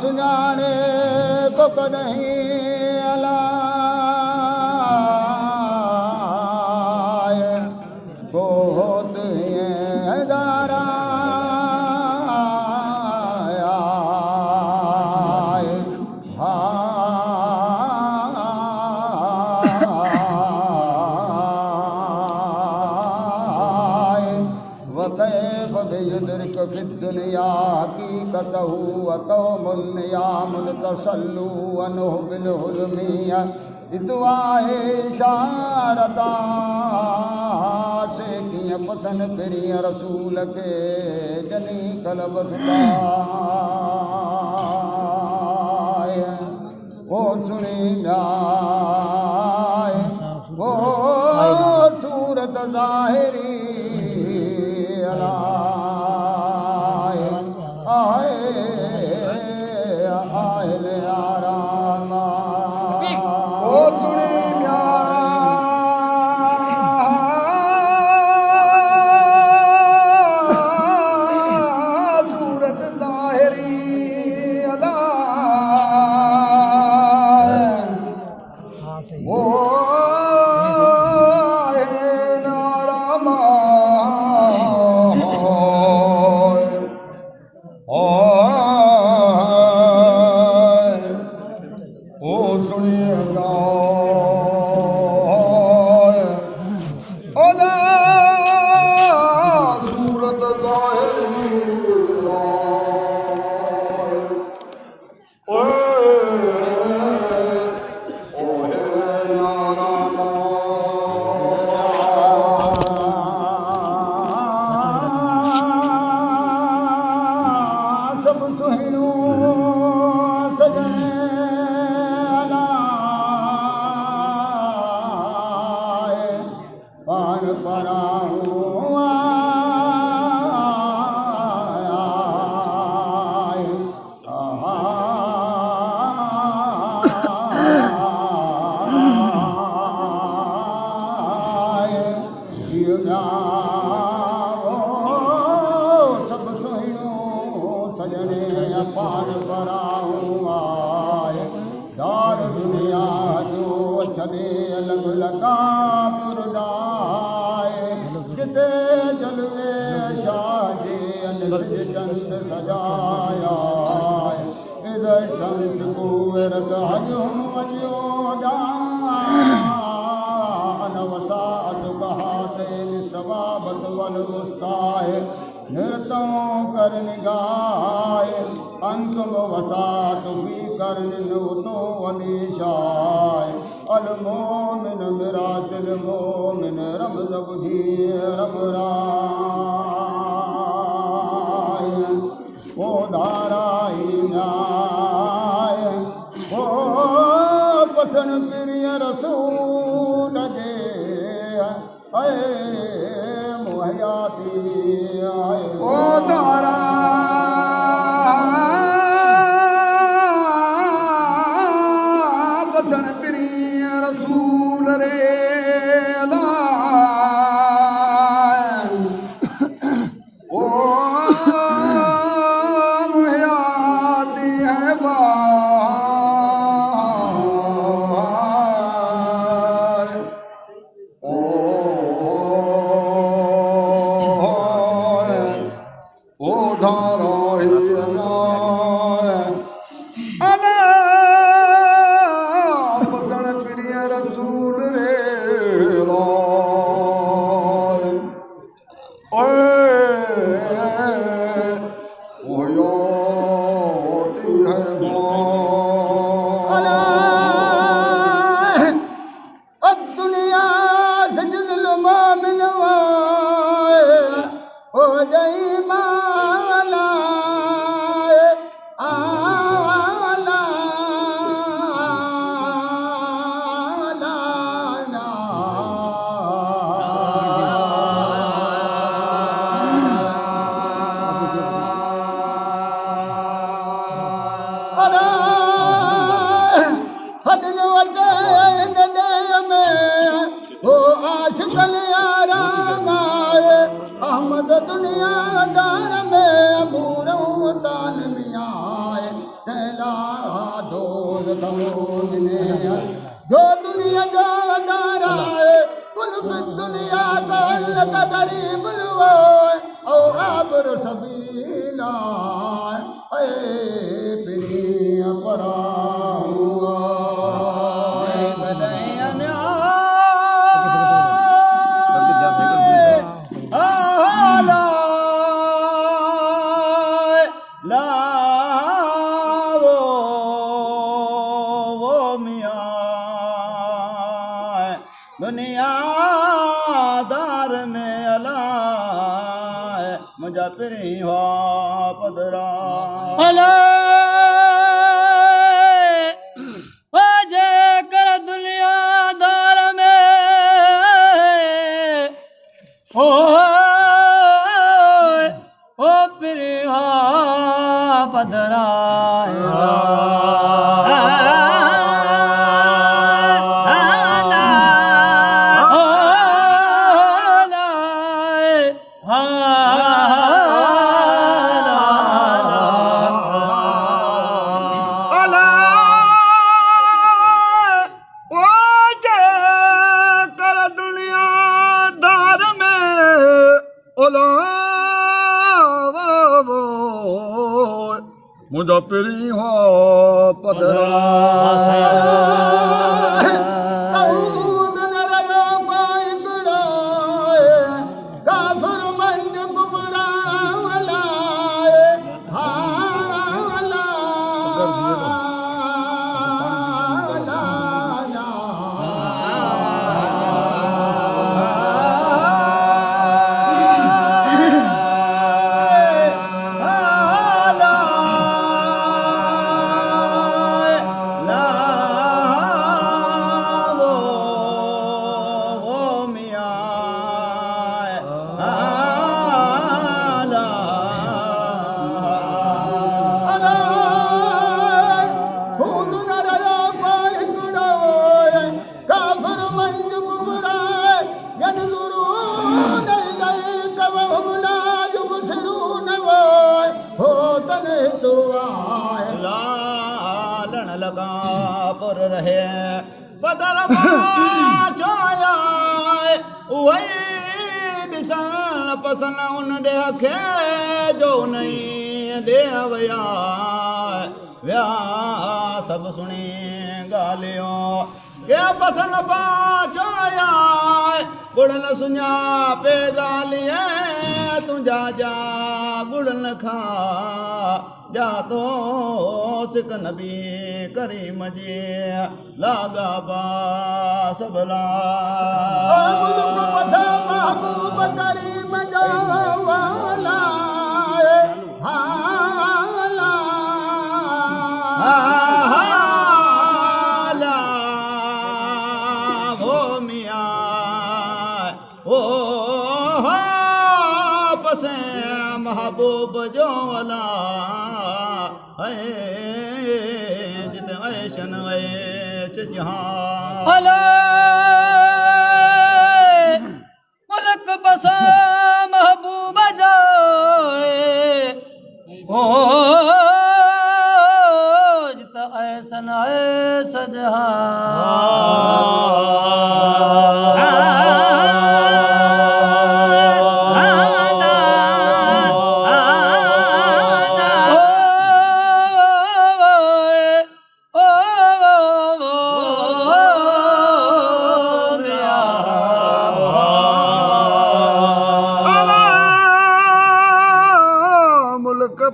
सुञाणे को कॾहिं अलाए को होत दारा युद्रिक फिद्दुनिया हकीकतहु अतौमुन्नियामुल तसल्लु अनुहु बिलहुलमिया इतवाहे इशारता से कीअं पसन फिरी रसूल के जनी कलब सुताए वो सुनी जाए वो सूरत ज़ाहिरी सजाया इधर शम्स कुव्वत हजम वजोदा अनवसात बहातेन सवाबत वल मुस्काए नृतों कर निगाए अंतम वसात भी कर नुतो वलीशाए अल मोमिन मिरातिल मोमिन रमज़ बुधी रमरा वो धाराई आए वो पसन प्रिय रसूल दे आए मुहयाती आए वो धारा पसन प्रिय रसूल रे दुनिया दुनियादार में बूढ़ो तान मियाए तेला दोज तमोने जो दुनियादार है कुल दुनिया का अल्लाह करीब लो ओ आबर सबीला ए प्रिय परा दुनियादार में अलाए मुझा पिरी हो पदरा अला जे कर दुनियादार में ओ पिरी हो पदरा मुझा पिरी हो पदरा लालन लगा पर रहे पदर पाया वही दिसल पसन उन देखे जो नहीं देवया व्या सब सुनी गालियों के पसन पाया गुड़न सुना पे गालिए तुझा जा गुड़न खा जा तो सिक नबी करीम जी लागा बा सबला महबूब करीम जो वाला हाला हाला वो मियाँ ओ पसे महबूब जो वाला जित ऐशन ऐश जहाँ अला मुल्क बसा महबूब जाए ओ जित ऐसन ऐस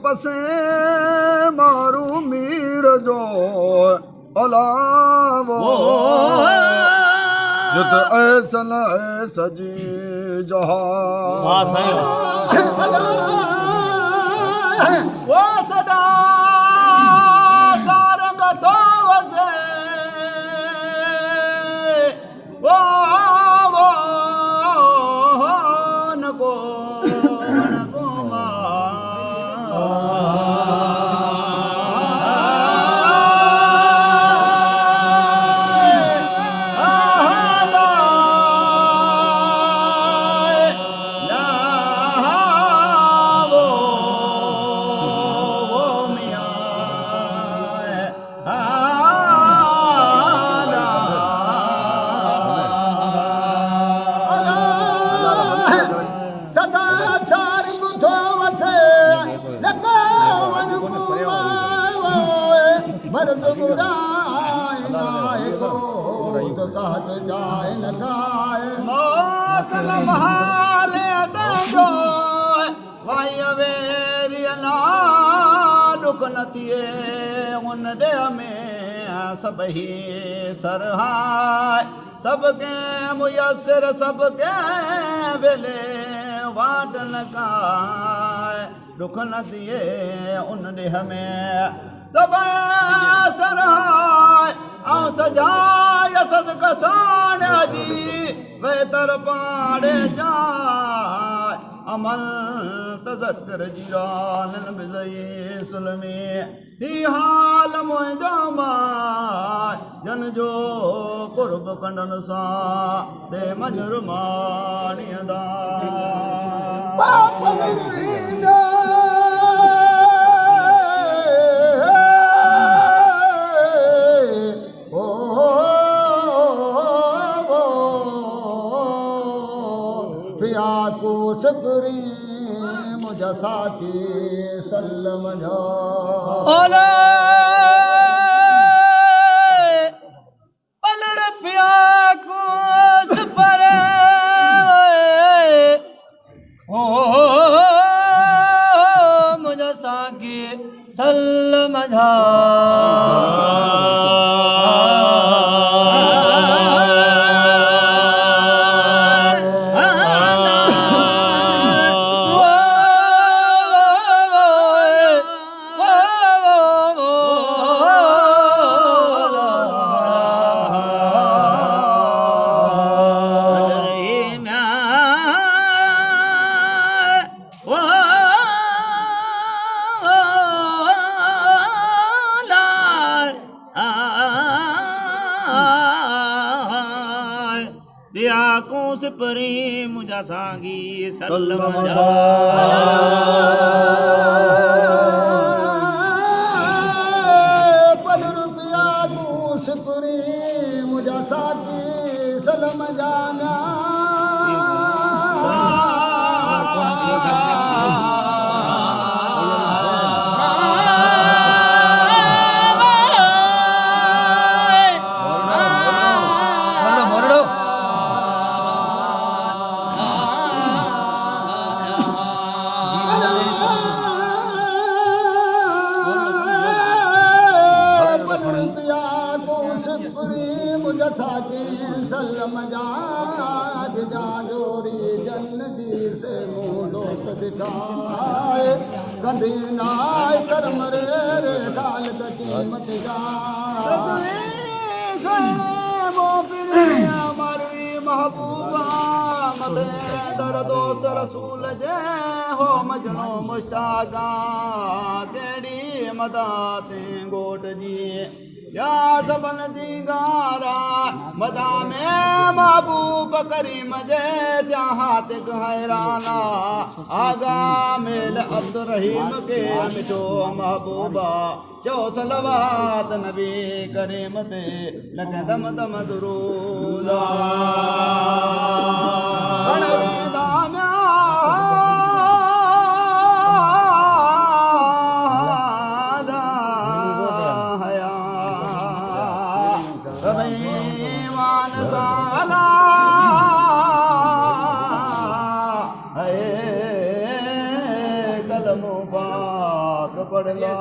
पसे मारू मीर जो अलावो जित ऐसन सजी जहाँ वो सदा सारंग तो वसे वो नको दर्द बुराए नाए को तो कहत जाए न गाए मौत लम्हाले दो वाई वेरियना दुख नतिए उन दे में सबही सरहाय सबके मुयसर सबके वेले वाट लगाए दुख न दिए उन देह में सब सरहाय औ सजाय सद कसाण जी वे तर पाड़े जाए अमल तजक्कर जीरान बिजई सुलमी ही हाल मुझो माय जन जो कुर्ब कंडन सा से मजर मानियदा को सकरी मुझा साथी सल्लम जा पलर पिया को पर ओ मुझा साकी सल्लम जा आंखों से परे मुझा सांगी सल्लम जा पल रुपया को से परे मुझा सांगी सल्लम जाना साकी सल्लम जाग जाजोरी जन्नती से मुँह दोस्त दिखाए कभी नाय कर्म रे काल कीमत जाए मरवी महबूबा मदे दर्दो रसूल जे हो मजनो मुश्ताका केड़ी मदाते गोट जी या सबन दिगारा मदा में महबूब करीम जे जहात हैराना आगा मेल अब्दुल रहीम के मिठो महबूबा जो सलवात नबी करीम ते लग दम दम दुरूदा कलम पाक पढ़ ला